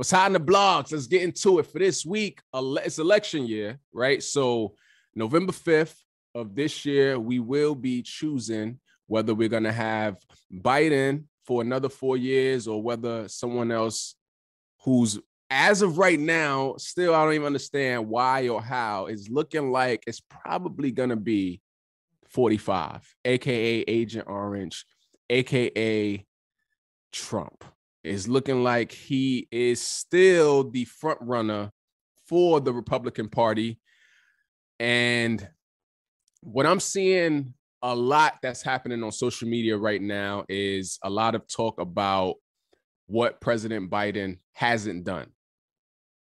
What's hot in the blogs? Let's get into it. For this week, it's election year, right? So November 5th of this year, we will be choosing whether we're going to have Biden for another 4 years or whether someone else who's, as of right now, still I don't even understand why or how, is looking like it's probably going to be 45, aka Agent Orange, aka Trump. Is looking like he is still the front runner for the Republican Party. And what I'm seeing a lot that's happening on social media right now is a lot of talk about what President Biden hasn't done,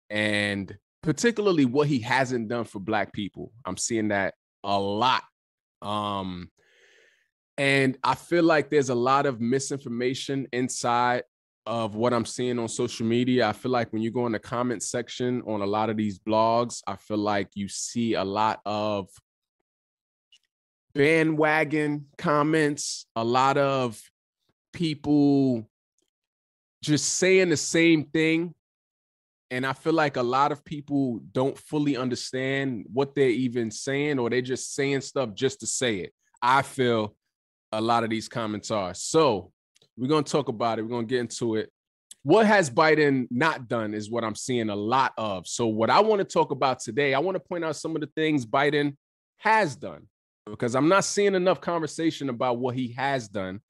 and particularly what he hasn't done for Black people. I'm seeing that a lot. And I feel like there's a lot of misinformation inside of what I'm seeing on social media. I feel like when you go in the comment section on a lot of these blogs, I feel like you see a lot of bandwagon comments, a lot of people just saying the same thing. And I feel like a lot of people don't fully understand what they're even saying, or they're just saying stuff just to say it. I feel a lot of these comments are. So we're going to talk about it. We're going to get into it. What has Biden not done is what I'm seeing a lot of. So what I want to talk about today, I want to point out some of the things Biden has done, because I'm not seeing enough conversation about what he has done.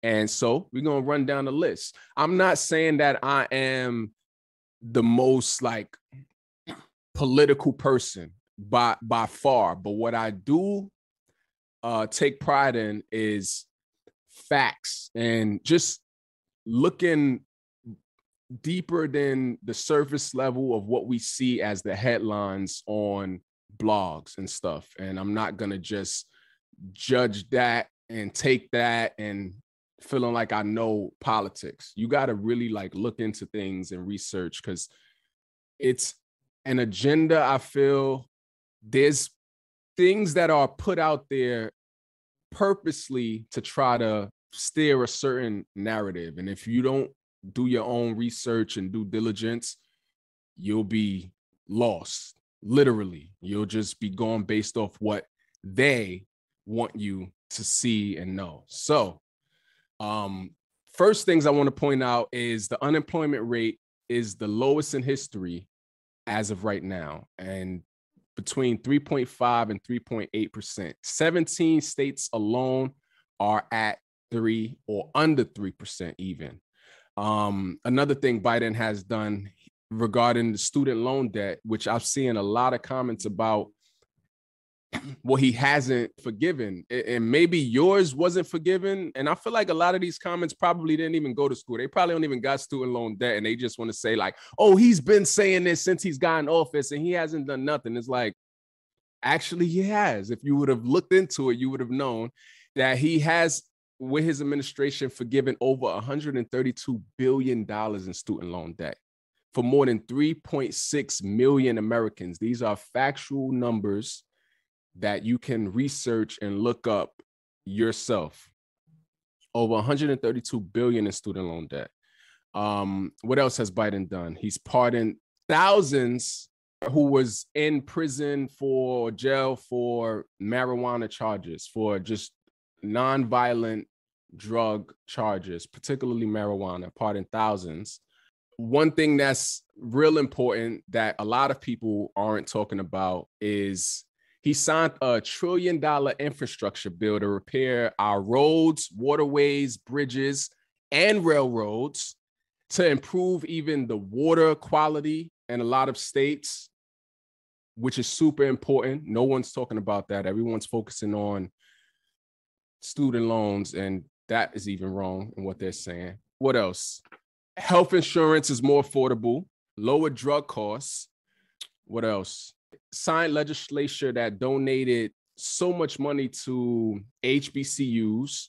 And so we're going to run down the list. I'm not saying that I am the most like political person by far, but what I do take pride in is facts and just looking deeper than the surface level of what we see as the headlines on blogs and stuff. And I'm not going to just judge that and take that and feeling like I know politics. You got to really like look into things and research, because it's an agenda. I feel there's things that are put out there purposely to try to steer a certain narrative. And if you don't do your own research and due diligence, you'll be lost. Literally, you'll just be going based off what they want you to see and know. So, first things I want to point out is the unemployment rate is the lowest in history as of right now, and between 3.5 and 3.8%. 17 states alone are at 3 or under 3% even. Another thing Biden has done regarding the student loan debt, which I've seen a lot of comments about what he hasn't forgiven, and maybe yours wasn't forgiven. And I feel like a lot of these comments probably didn't even go to school. They probably don't even got student loan debt, and they just want to say like, oh, he's been saying this since he's got in office and he hasn't done nothing. It's like, actually he has. If you would have looked into it, you would have known that he has, with his administration, forgiven over $132 billion in student loan debt for more than 3.6 million Americans. These are factual numbers that you can research and look up yourself. Over 132 billion in student loan debt. What else has Biden done? He's pardoned thousands who was in prison for jail for marijuana charges, for just nonviolent drug charges, particularly marijuana, pardoned thousands. One thing that's real important that a lot of people aren't talking about is he signed a $1 trillion infrastructure bill to repair our roads, waterways, bridges, and railroads, to improve even the water quality in a lot of states, which is super important. No one's talking about that. Everyone's focusing on student loans, and that is even wrong in what they're saying. What else? Health insurance is more affordable, lower drug costs. What else? Signed legislation that donated so much money to HBCUs.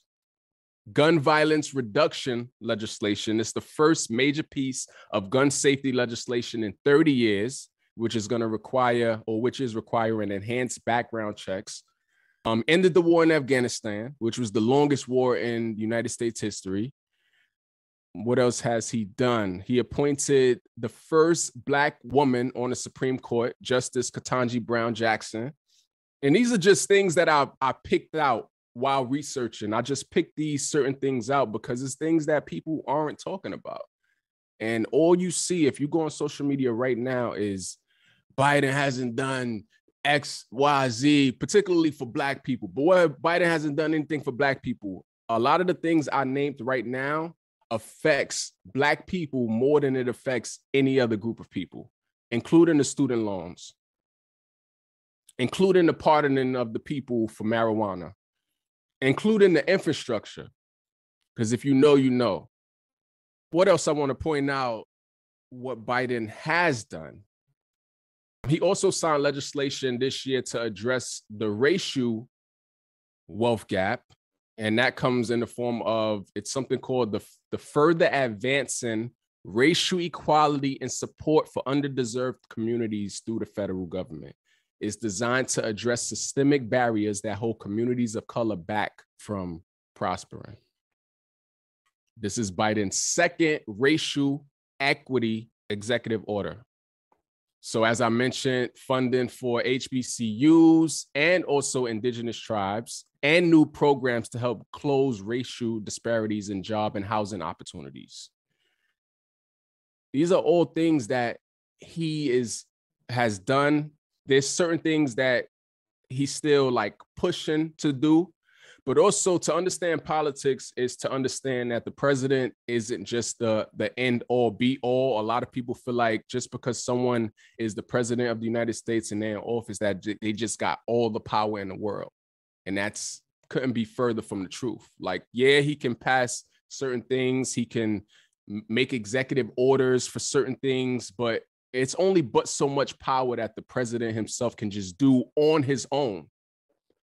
Gun violence reduction legislation. It's the first major piece of gun safety legislation in 30 years, which is going to require, or which is requiring, enhanced background checks. Ended the war in Afghanistan, which was the longest war in United States history. What else has he done? He appointed the first Black woman on the Supreme Court, Justice Ketanji Brown Jackson. And these are just things that I picked out while researching. I just picked these certain things out because it's things that people aren't talking about. And all you see, if you go on social media right now, is Biden hasn't done X, Y, Z, particularly for Black people. But what Biden hasn't done anything for Black people. A lot of the things I named right now affects Black people more than it affects any other group of people, including the student loans, including the pardoning of the people for marijuana, including the infrastructure. Because if you know, you know. What else I want to point out what Biden has done? He also signed legislation this year to address the racial wealth gap. And that comes in the form of, it's something called the Further Advancing Racial Equality and Support for Underdeserved Communities through the federal government. It's designed to address systemic barriers that hold communities of color back from prospering. This is Biden's second racial equity executive order. So as I mentioned, funding for HBCUs and also indigenous tribes and new programs to help close racial disparities in job and housing opportunities. These are all things that he has done. There's certain things that he's still like pushing to do, but also to understand politics is to understand that the president isn't just the end all be all. A lot of people feel like just because someone is the president of the United States and they're in office, that they just got all the power in the world. And that's couldn't be further from the truth. Like, yeah, he can pass certain things. He can make executive orders for certain things, but it's only but so much power that the president himself can just do on his own.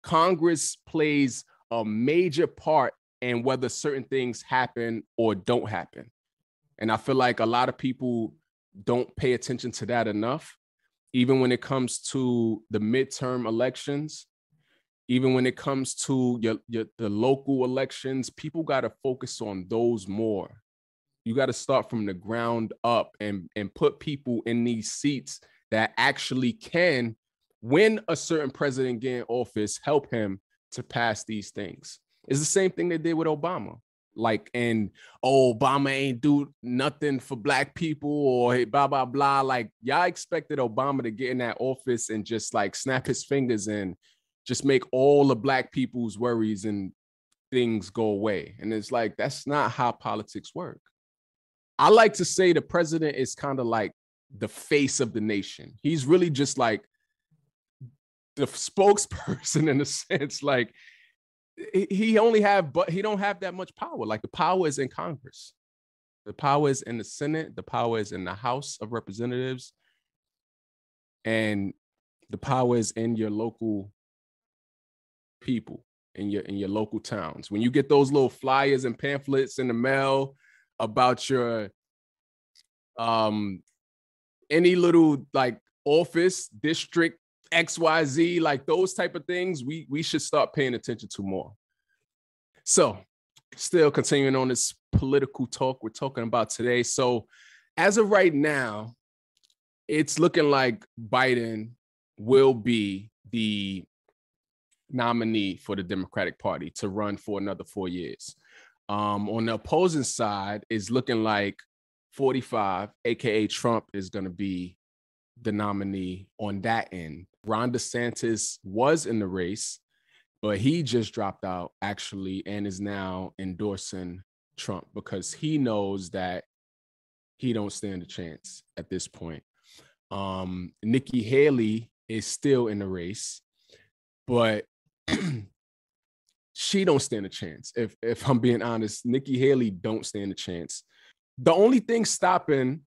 Congress plays a major part in whether certain things happen or don't happen. And I feel like a lot of people don't pay attention to that enough, even when it comes to the midterm elections, even when it comes to the local elections. People got to focus on those more. You got to start from the ground up and put people in these seats that actually can, when a certain president get in office, help him to pass these things. It's the same thing they did with Obama. Like, and Obama ain't do nothing for Black people or hey, blah, blah, blah. Like, y'all expected Obama to get in that office and just like snap his fingers and just make all the Black people's worries and things go away. And it's like, that's not how politics work. I like to say the president is kind of like the face of the nation. He's really just like the spokesperson in a sense. Like, he don't have that much power. Like, the power is in Congress. The power is in the Senate. The power is in the House of Representatives. And the power is in your local people, in your local towns. When you get those little flyers and pamphlets in the mail about your any little like office, district, XYZ, like those type of things, we should start paying attention to more. So still continuing on this political talk we're talking about today. So as of right now, it's looking like Biden will be the nominee for the Democratic Party to run for another 4 years. On the opposing side, is looking like 45, aka Trump, is going to be the nominee on that end. Ron DeSantis was in the race, but he just dropped out actually and is now endorsing Trump because he knows that he don't stand a chance at this point. Nikki Haley is still in the race, but she don't stand a chance. If I'm being honest, Nikki Haley don't stand a chance. The only thing stopping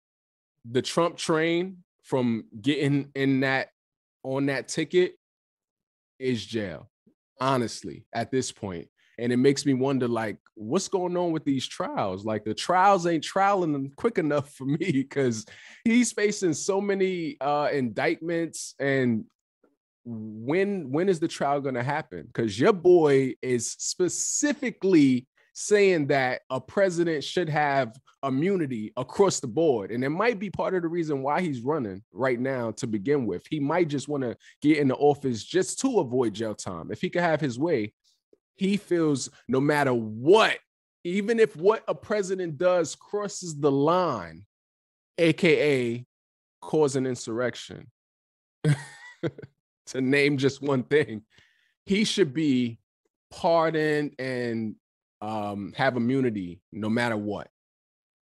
the Trump train from getting on that ticket is jail, honestly, at this point. And it makes me wonder, like, what's going on with these trials? Like, the trials ain't trialing them quick enough for me because he's facing so many indictments. And when is the trial going to happen? Because your boy is specifically saying that a president should have immunity across the board. And it might be part of the reason why he's running right now to begin with. He might just want to get in the office just to avoid jail time. If he could have his way, he feels no matter what, even if what a president does crosses the line, AKA cause an insurrection, to name just one thing, he should be pardoned and have immunity no matter what.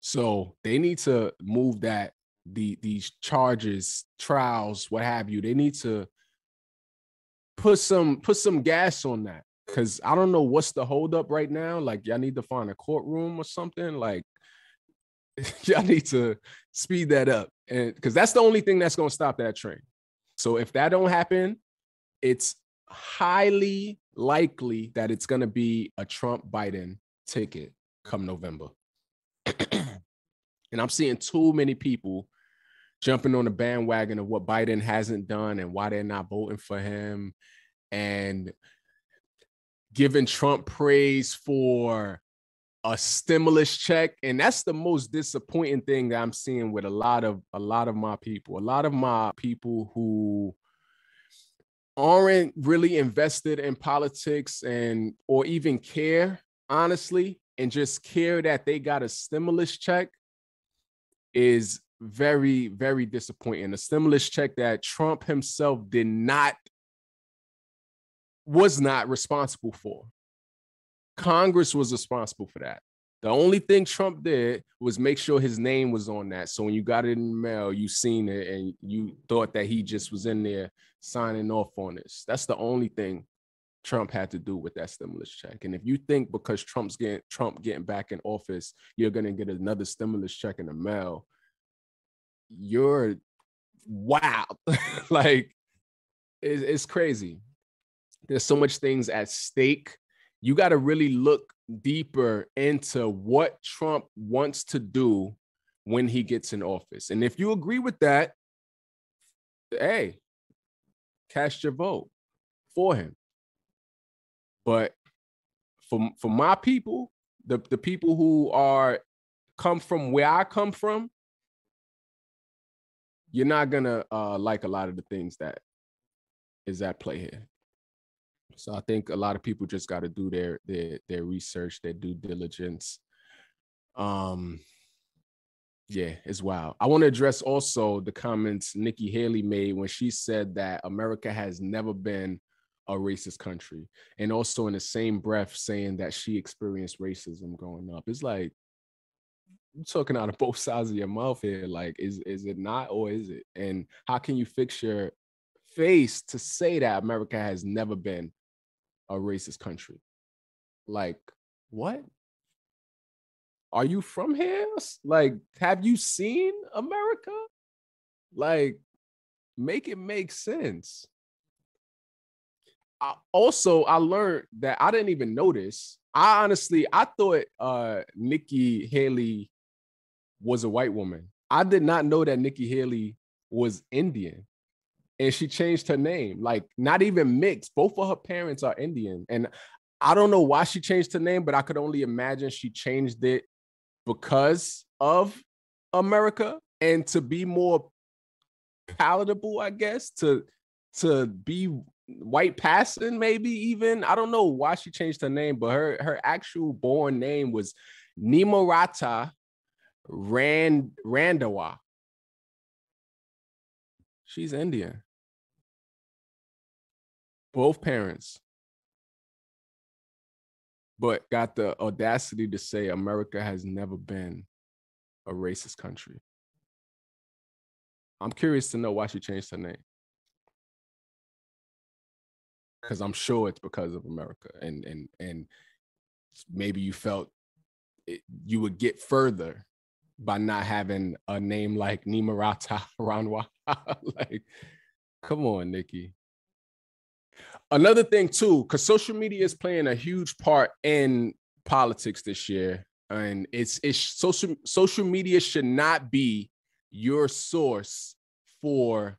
So they need to move that, these charges, trials, what have you. They need to put some gas on that, because I don't know what's the holdup right now. Like, y'all need to find a courtroom or something. Like, y'all need to speed that up, and because that's the only thing that's going to stop that train. So if that don't happen, it's highly likely that it's going to be a Trump-Biden ticket come November. And I'm seeing too many people jumping on the bandwagon of what Biden hasn't done and why they're not voting for him, and giving Trump praise for a stimulus check. And that's the most disappointing thing that I'm seeing with a lot of my people who aren't really invested in politics and or even care, honestly, and just care that they got a stimulus check is very, very disappointing. A stimulus check that Trump himself was not responsible for. Congress was responsible for that. The only thing Trump did was make sure his name was on that. So when you got it in the mail, you seen it and you thought that he just was in there signing off on this. That's the only thing Trump had to do with that stimulus check. And if you think because Trump getting back in office, you're going to get another stimulus check in the mail, you're wild. Like, it's crazy. There's so much things at stake. You got to really look deeper into what Trump wants to do when he gets in office. And if you agree with that, hey, cast your vote for him. But for my people, the people who come from where I come from, you're not gonna like a lot of the things that is at play here. So I think a lot of people just got to do their research, their due diligence. Yeah, it's wild. I want to address also the comments Nikki Haley made when she said that America has never been a racist country, and also in the same breath saying that she experienced racism growing up. It's like, you're talking out of both sides of your mouth here. Like, is it not, or is it? And how can you fix your face to say that America has never been a racist country? Like, what? Are you from here? Like, have you seen America? Like, make it make sense. I learned that I didn't even notice. I thought Nikki Haley was a white woman. I did not know that Nikki Haley was Indian. And she changed her name, like not even mixed. Both of her parents are Indian. And I don't know why she changed her name, but I could only imagine she changed it because of America and to be more palatable, I guess, to be white passing, maybe even. I don't know why she changed her name, but her actual born name was Nimarata Randawa. She's Indian. Both parents. But got the audacity to say America has never been a racist country. I'm curious to know why she changed her name. Because I'm sure it's because of America. And maybe you felt you would get further by not having a name like Nimarata Ranwa. Like, come on, Nikki. Another thing too, because social media is playing a huge part in politics this year, and it's social media should not be your source for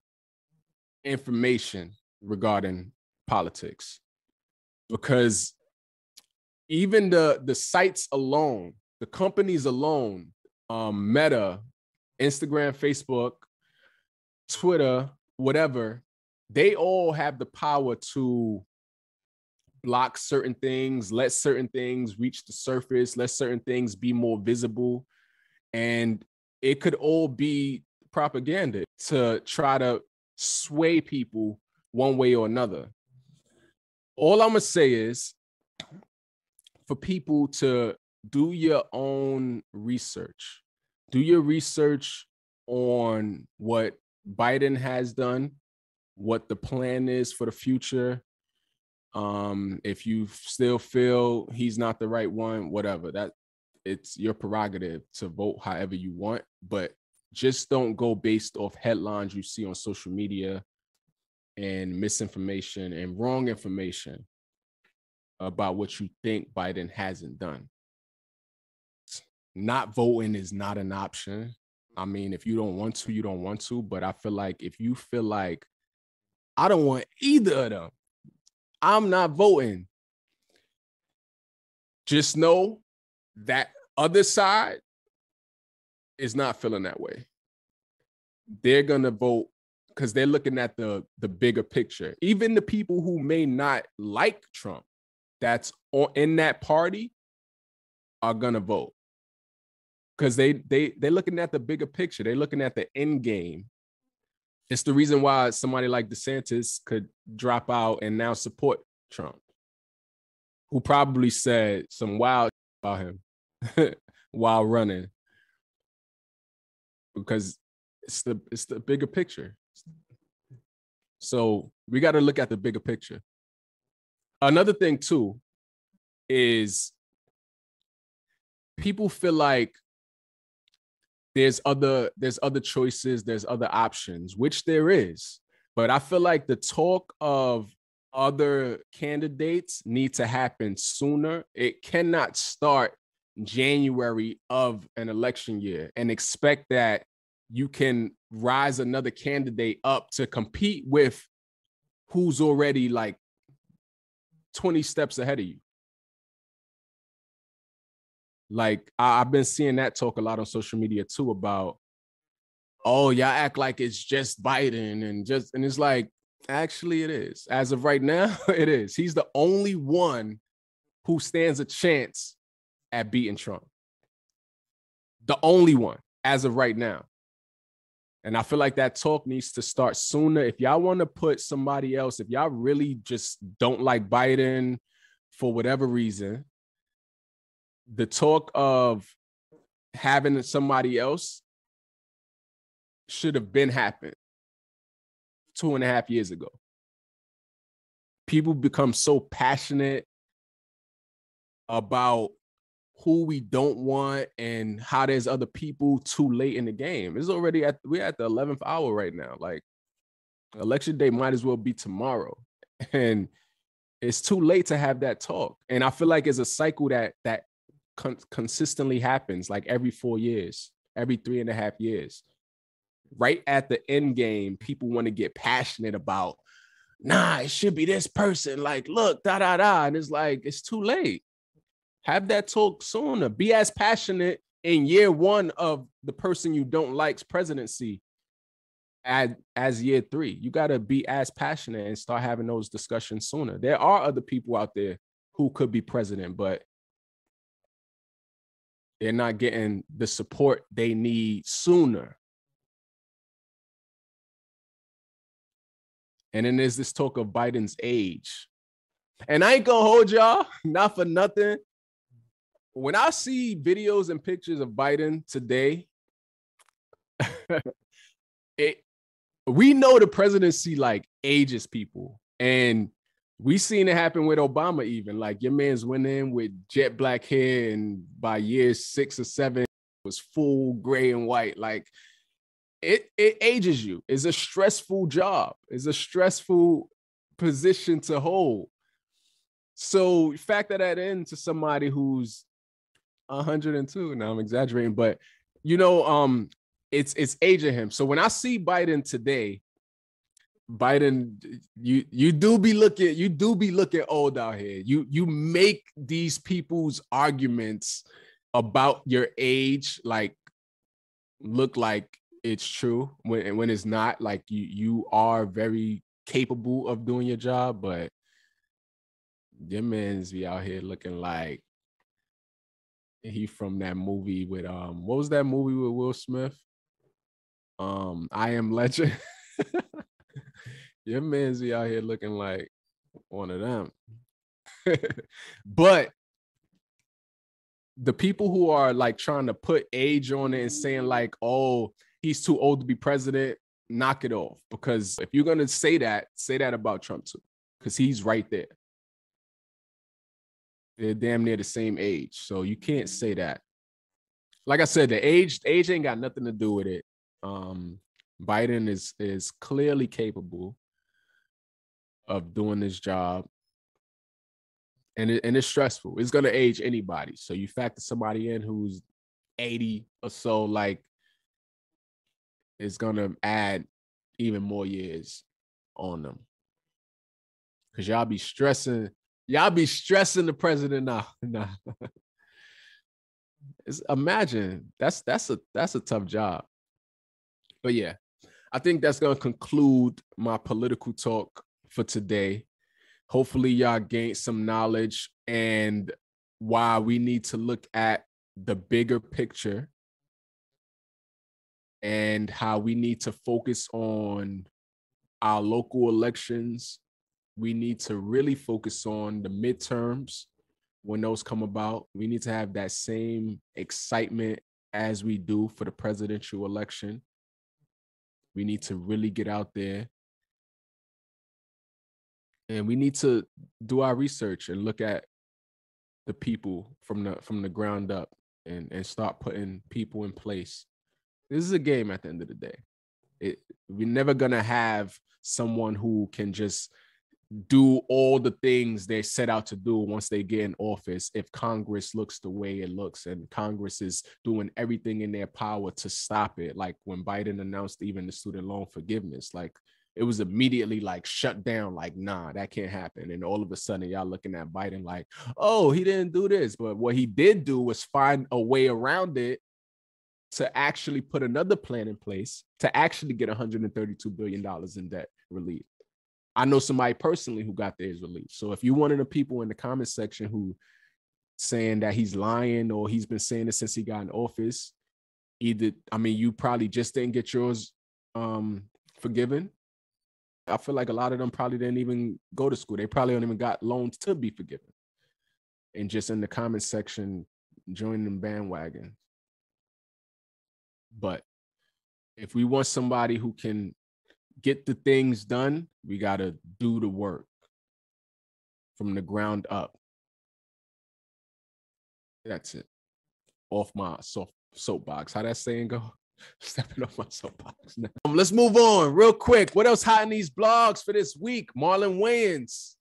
information regarding politics, because even the sites alone, the companies alone, Meta, Instagram, Facebook, Twitter, whatever, they all have the power to block certain things, let certain things reach the surface, let certain things be more visible. And it could all be propaganda to try to sway people one way or another. All I'm gonna say is for people to do your own research. Do your research on what Biden has done, what the plan is for the future. If you still feel he's not the right one, whatever, that it's your prerogative to vote however you want, but just don't go based off headlines you see on social media and misinformation and wrong information about what you think Biden hasn't done. Not voting is not an option. I mean, if you don't want to, you don't want to, but I feel like if you feel like I don't want either of them, I'm not voting. Just know that other side is not feeling that way. They're gonna vote because they're looking at the bigger picture. Even the people who may not like Trump, that's in that party, are gonna vote because they're looking at the bigger picture. They're looking at the end game. It's the reason why somebody like DeSantis could drop out and now support Trump, who probably said some wild about him while running, because it's the bigger picture. So we got to look at the bigger picture. Another thing too is people feel like there's other choices, there's other options, which there is. But I feel like the talk of other candidates need to happen sooner. It cannot start January of an election year and expect that you can rise another candidate up to compete with who's already like 20 steps ahead of you. Like I've been seeing that talk a lot on social media too about, oh, y'all act like it's just Biden and it's like, actually it is. As of right now, it is. He's the only one who stands a chance at beating Trump. The only one as of right now. And I feel like that talk needs to start sooner. If y'all want to put somebody else, if y'all really just don't like Biden for whatever reason, the talk of having somebody else should have been happened 2.5 years ago. People become so passionate about who we don't want and how there's other people too late in the game. It's already we're at the 11th hour right now. Like election day might as well be tomorrow. And it's too late to have that talk. And I feel like it's a cycle that consistently happens like every 4 years, every 3.5 years. Right at the end game, people want to get passionate about, nah, it should be this person. Like, look, da-da-da. And it's like, it's too late. Have that talk sooner. Be as passionate in year one of the person you don't like's presidency as year 3. You got to be as passionate and start having those discussions sooner. There are other people out there who could be president, but they're not getting the support they need sooner. And then there's this talk of Biden's age. And I ain't gonna hold y'all, not for nothing. When I see videos and pictures of Biden today, we know the presidency like ages people. And we seen it happen with Obama even. Like your man's went in with jet black hair and by year 6 or 7 was full gray and white. Like it ages you. It's a stressful job. It's a stressful position to hold. So factor that into somebody who's 102. Now I'm exaggerating, but you know, it's aging him. So when I see Biden today, Biden, you do be looking old out here. You make these people's arguments about your age like look like it's true when it's not. Like you are very capable of doing your job, but your man's be out here looking like he from that movie with what was that movie with Will Smith? I Am Legend. Your man's be out here looking like one of them. But the people who are like trying to put age on it and saying like, oh, he's too old to be president, knock it off. Because if you're gonna say that about Trump too, because he's right there. They're damn near the same age, so you can't say that. Like I said, the age ain't got nothing to do with it. Biden is clearly capable of doing this job, and it's stressful. It's gonna age anybody. So you factor somebody in who's 80 or so, like it's gonna add even more years on them. Cause y'all be stressing the president now. Nah. Imagine that's a tough job. But yeah, I think that's gonna conclude my political talk for today. Hopefully y'all gained some knowledge and why we need to look at the bigger picture and how we need to focus on our local elections. We need to really focus on the midterms when those come about. We need to have that same excitement as we do for the presidential election. We need to really get out there. And we need to do our research and look at the people from the ground up and start putting people in place. This is a game at the end of the day. We're never gonna have someone who can just do all the things they set out to do once they get in office if Congress looks the way it looks and Congress is doing everything in their power to stop it. Like when Biden announced even the student loan forgiveness, like it was immediately like shut down, like, nah, that can't happen. And all of a sudden y'all looking at Biden like, oh, he didn't do this. But what he did do was find a way around it to actually put another plan in place to actually get $132 billion in debt relief. I know somebody personally who got theirs released. So if you're one of the people in the comment section who saying that he's lying or he's been saying it since he got in office, you probably just didn't get yours forgiven. I feel like a lot of them probably didn't even go to school. They probably don't even got loans to be forgiven. And just in the comment section, join them bandwagon. But if we want somebody who can get the things done, we got to do the work from the ground up. That's it. Off my soapbox. How that saying go? Stepping off my soapbox now. Let's move on real quick. What else hot in these blogs for this week? Marlon Wayans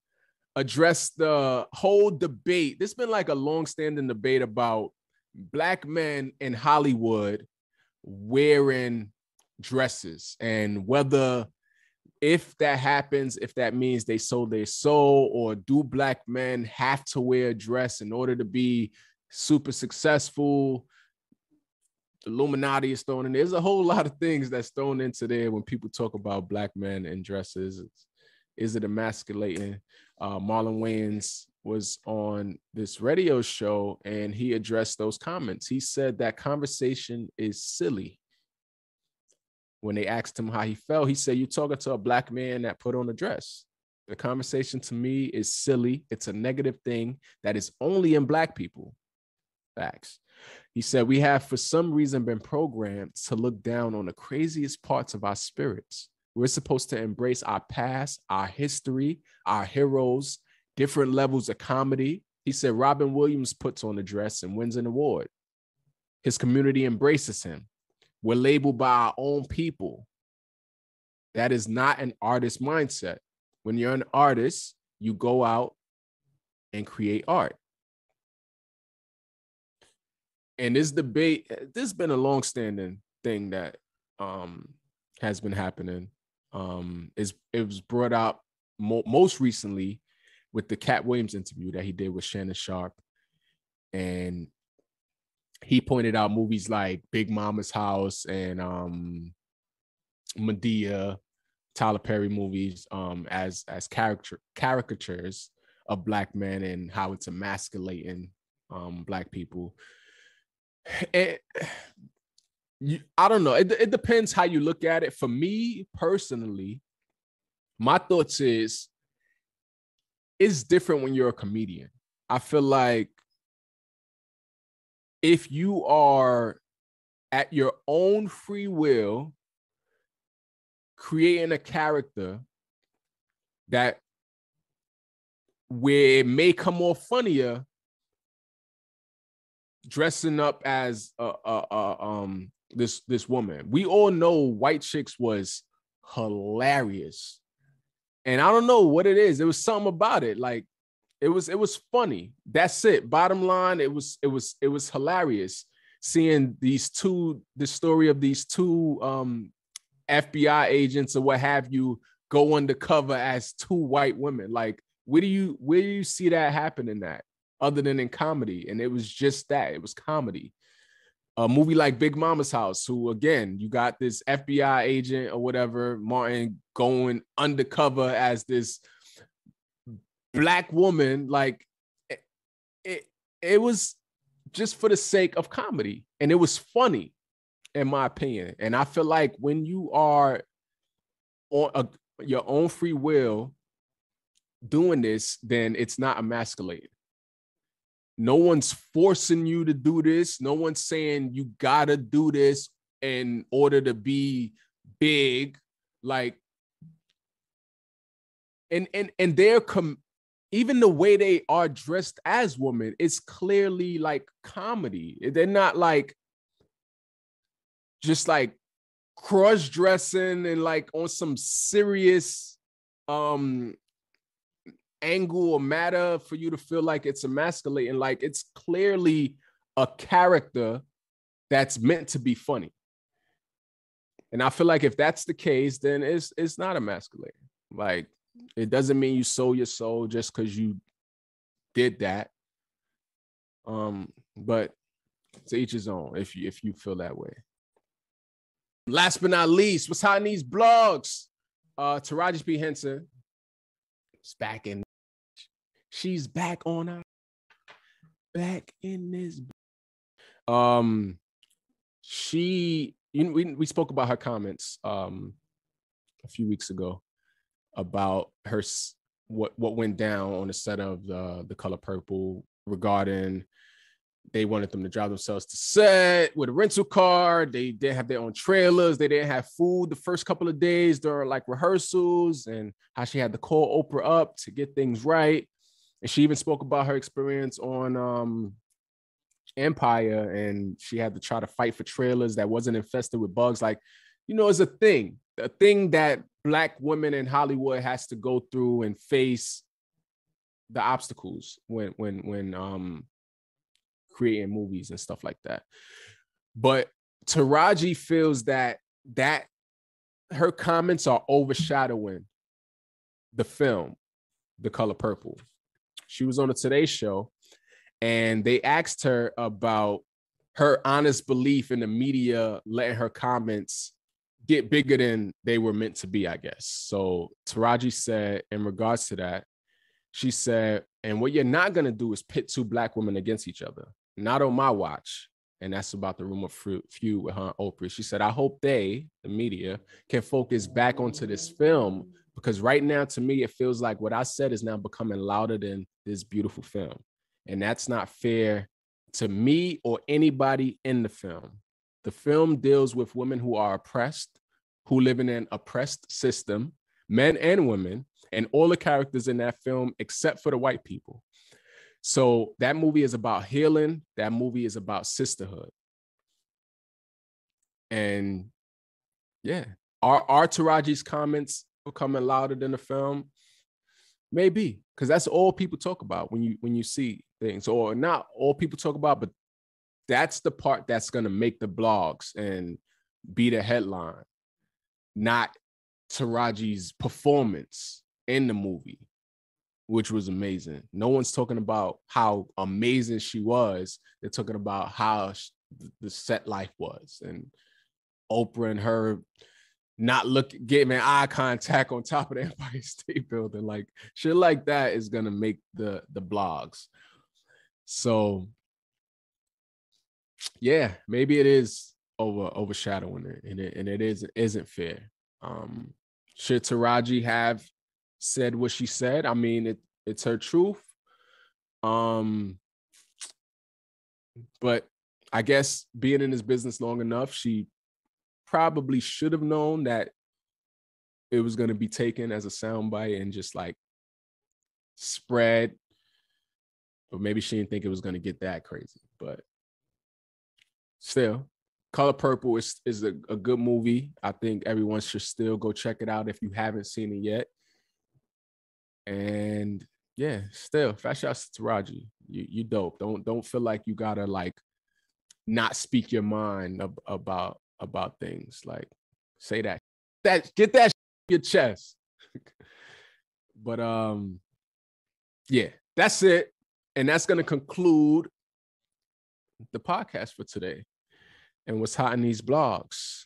addressed the whole debate. This has been like a long-standing debate about Black men in Hollywood wearing dresses and whether if that happens, if that means they sold their soul, or do Black men have to wear a dress in order to be super successful? The Illuminati is thrown in. There's a whole lot of things that's thrown into there when people talk about Black men in dresses. Is it emasculating? Marlon Wayans was on this radio show and he addressed those comments. He said that conversation is silly. When they asked him how he felt, he said, you're talking to a Black man that put on a dress. The conversation to me is silly. It's a negative thing that is only in Black people. Facts. He said, we have for some reason been programmed to look down on the craziest parts of our spirits. We're supposed to embrace our past, our history, our heroes, different levels of comedy. He said, Robin Williams puts on a dress and wins an award. His community embraces him. We're labeled by our own people. That is not an artist mindset. When you're an artist, you go out and create art. And this debate, this has been a long-standing thing that has been happening. It was brought up most recently with the Cat Williams interview that he did with Shannon Sharp. And he pointed out movies like Big Mama's House and Medea, Tyler Perry movies as caricatures of Black men and how it's emasculating Black people. And I don't know. It depends how you look at it. For me personally, my thoughts is it's different when you're a comedian. I feel like if you are at your own free will creating a character that where it may come off funnier dressing up as this woman. We all know White Chicks was hilarious. And I don't know what it is. There was something about it. Like it was funny. That's it. Bottom line, it was hilarious seeing the story of these two FBI agents or what have you go undercover as two white women. Like, where do you see that happening that other than in comedy? And it was just that. It was comedy. A movie like Big Mama's House, who again, you got this FBI agent or whatever, Martin, going undercover as this Black woman. Like it was just for the sake of comedy, and it was funny, in my opinion. And I feel like when you are on your own free will doing this, then it's not emasculated. No one's forcing you to do this. No one's saying you gotta do this in order to be big. Like, and they're even the way they are dressed as women, it's clearly like comedy. They're not like just like cross-dressing and like on some serious angle or matter for you to feel like it's emasculating. Like, it's clearly a character that's meant to be funny. And I feel like if that's the case, then it's not emasculating. Like, it doesn't mean you sold your soul just because you did that. But to each his own if you feel that way. Last but not least, what's hot in these blogs? Taraji P. Henson is back in. She's back on our back in this. We spoke about her comments a few weeks ago about her what went down on the set of the Color Purple regarding they wanted them to drive themselves to set with a rental car. They didn't have their own trailers. They didn't have food the first couple of days during like rehearsals, and how she had to call Oprah up to get things right. And she even spoke about her experience on Empire, and she had to try to fight for trailers that wasn't infested with bugs. Like, it's a thing that Black women in Hollywood has to go through and face the obstacles when creating movies and stuff like that. But Taraji feels that her comments are overshadowing the film, The Color Purple. She was on a Today Show, and they asked her about her honest belief in the media letting her comments get bigger than they were meant to be, I guess. So Taraji said, in regards to that, she said, and what you're not going to do is pit two Black women against each other. Not on my watch. And that's about the rumor feud with her and Oprah. She said, I hope they, the media, can focus back onto this film, because right now, to me, it feels like what I said is now becoming louder than this beautiful film. And that's not fair to me or anybody in the film. The film deals with women who are oppressed, who live in an oppressed system, men and women, and all the characters in that film, except for the white people. So that movie is about healing. That movie is about sisterhood. And yeah, are Taraji's comments becoming louder than the film? Maybe, because that's all people talk about when you see things, or not all people talk about, but that's the part that's going to make the blogs and be the headline, not Taraji's performance in the movie, which was amazing. No one's talking about how amazing she was. They're talking about how the set life was, and Oprah and her not getting eye contact on top of the Empire State Building. Like shit like that is gonna make the blogs. So yeah, maybe it is overshadowing it, and it isn't fair. Should Taraji have said what she said? I mean, it's her truth. But I guess being in this business long enough, she probably should have known that it was going to be taken as a soundbite and just like spread. But maybe she didn't think it was going to get that crazy. But still, Color Purple is a good movie. I think everyone should still go check it out if you haven't seen it yet. And yeah, still, fat shouts to Taraji. You dope. Don't feel like you gotta like not speak your mind about things. Like say that get that your chest. But yeah, that's it. And that's gonna conclude the podcast for today. And what's hot in these blogs.